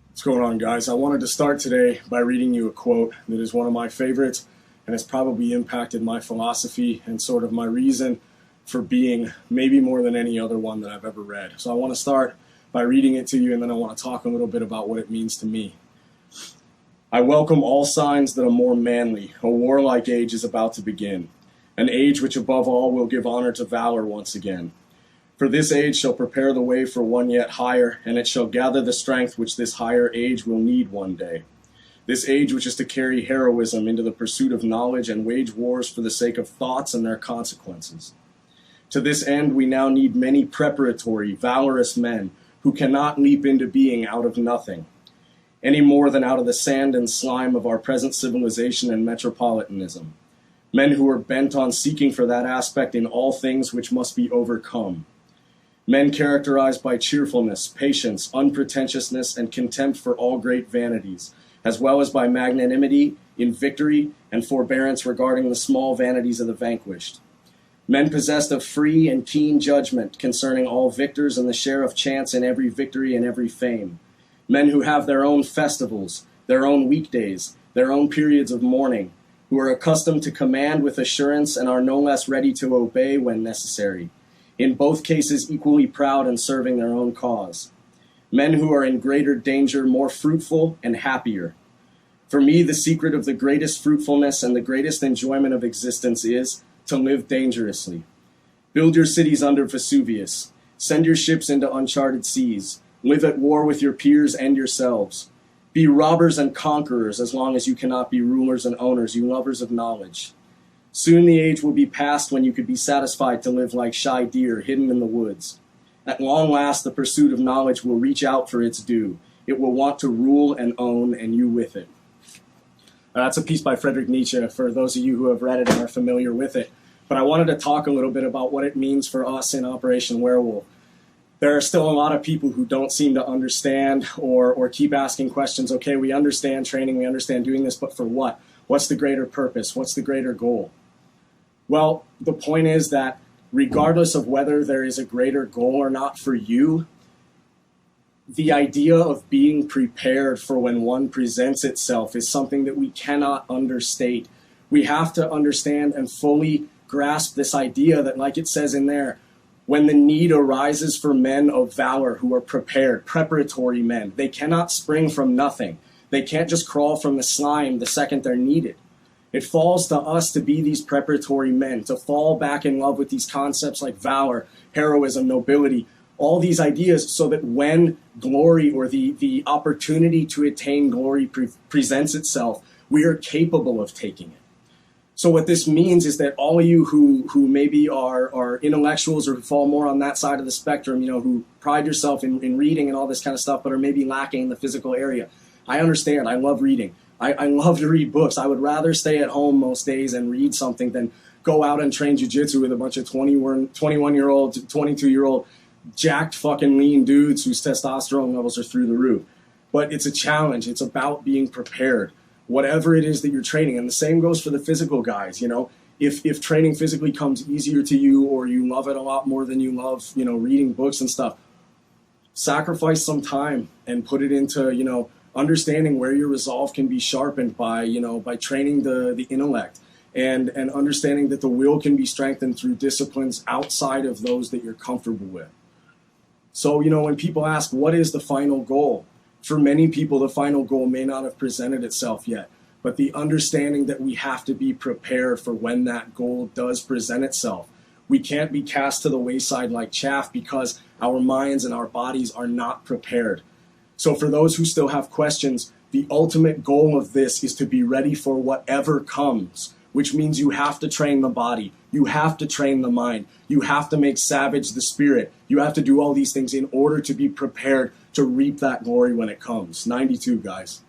What's going on, guys? I wanted to start today by reading you a quote that is one of my favorites and has probably impacted my philosophy and sort of my reason for being, maybe more than any other one that I've ever read. So I want to start by reading it to you, and then I want to talk a little bit about what it means to me. I welcome all signs that a more manly, a warlike age is about to begin, an age which above all will give honor to valor once again. For this age shall prepare the way for one yet higher, and it shall gather the strength which this higher age will need one day. This age which is to carry heroism into the pursuit of knowledge and wage wars for the sake of thoughts and their consequences. To this end we now need many preparatory, valorous men who cannot leap into being out of nothing, any more than out of the sand and slime of our present civilization and metropolitanism. Men who are bent on seeking for that aspect in all things which must be overcome. Men characterized by cheerfulness, patience, unpretentiousness, and contempt for all great vanities, as well as by magnanimity in victory and forbearance regarding the small vanities of the vanquished. Men possessed of free and keen judgment concerning all victors and the share of chance in every victory and every fame. Men who have their own festivals, their own weekdays, their own periods of mourning, who are accustomed to command with assurance and are no less ready to obey when necessary. In both cases equally proud and serving their own cause. Men who are in greater danger, more fruitful and happier. For me, the secret of the greatest fruitfulness and the greatest enjoyment of existence is to live dangerously. Build your cities under Vesuvius. Send your ships into uncharted seas. Live at war with your peers and yourselves. Be robbers and conquerors as long as you cannot be rulers and owners, you lovers of knowledge. Soon the age will be past when you could be satisfied to live like shy deer hidden in the woods. At long last, the pursuit of knowledge will reach out for its due. It will want to rule and own, and you with it. That's a piece by Friedrich Nietzsche, for those of you who have read it and are familiar with it. But I wanted to talk a little bit about what it means for us in Operation Werewolf. There are still a lot of people who don't seem to understand or keep asking questions. Okay, we understand training, we understand doing this, but for what? What's the greater purpose? What's the greater goal? Well, the point is that regardless of whether there is a greater goal or not for you, the idea of being prepared for when one presents itself is something that we cannot understate. We have to understand and fully grasp this idea that, like it says in there, when the need arises for men of valor who are prepared, preparatory men, they cannot spring from nothing. They can't just crawl from the slime the second they're needed. It falls to us to be these preparatory men, to fall back in love with these concepts like valor, heroism, nobility, all these ideas, so that when glory or the opportunity to attain glory presents itself, we are capable of taking it. So what this means is that all of you who maybe are intellectuals or who fall more on that side of the spectrum, who pride yourself in reading and all this kind of stuff, but are maybe lacking in the physical area, I understand. I love reading. I love to read books. I would rather stay at home most days and read something than go out and train jiu-jitsu with a bunch of 21-year-old, 22-year-old jacked fucking lean dudes whose testosterone levels are through the roof. But it's a challenge. It's about being prepared, whatever it is that you're training. And the same goes for the physical guys. If training physically comes easier to you, or you love it a lot more than you love, reading books and stuff, sacrifice some time and put it into, understanding where your resolve can be sharpened by training the intellect and understanding that the will can be strengthened through disciplines outside of those that you're comfortable with. So, when people ask, what is the final goal? For many people, the final goal may not have presented itself yet, but the understanding that we have to be prepared for when that goal does present itself. We can't be cast to the wayside like chaff because our minds and our bodies are not prepared. So for those who still have questions, the ultimate goal of this is to be ready for whatever comes, which means you have to train the body, you have to train the mind, you have to make savage the spirit, you have to do all these things in order to be prepared to reap that glory when it comes. 92, guys.